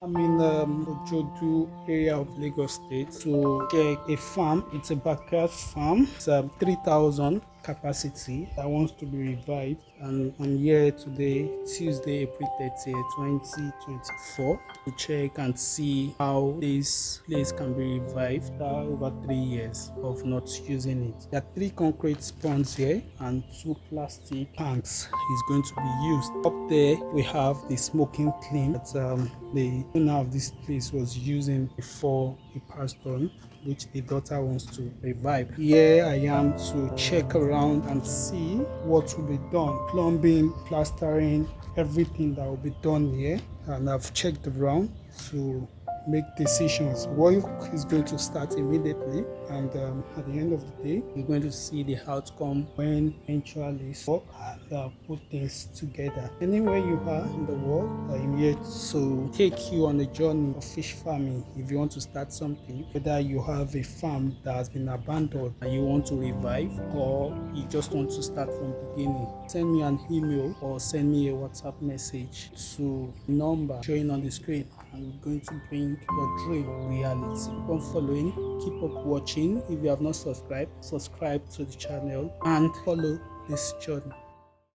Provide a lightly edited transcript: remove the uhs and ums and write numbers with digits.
I'm in Ojudu area of Lagos State to check a farm. It's a backyard farm. It's 3,000 capacity that wants to be revived. And I'm here today, Tuesday, April 30th, 2024, to check and see how this place can be revived after over 3 years of not using it. There are three concrete ponds here and two plastic tanks is going to be used. Up there, we have the smoking clean that the owner of this place was using before he passed on, which the daughter wants to revive. Here I am to check around and see what will be done. Plumbing, plastering, everything that will be done here. And I've checked around to make decisions. Work is going to start immediately, and at the end of the day, you're going to see the outcome when eventually work and put things together. Anywhere you are in the world, I'm here to take you on a journey of fish farming. If you want to start something, whether you have a farm that has been abandoned and you want to revive, or you just want to start from beginning, send me an email or send me a WhatsApp message to the number showing on the screen, and we're going to bring your dream reality. Keep on following, keep up watching. If you have not subscribed, subscribe to the channel and follow this journey.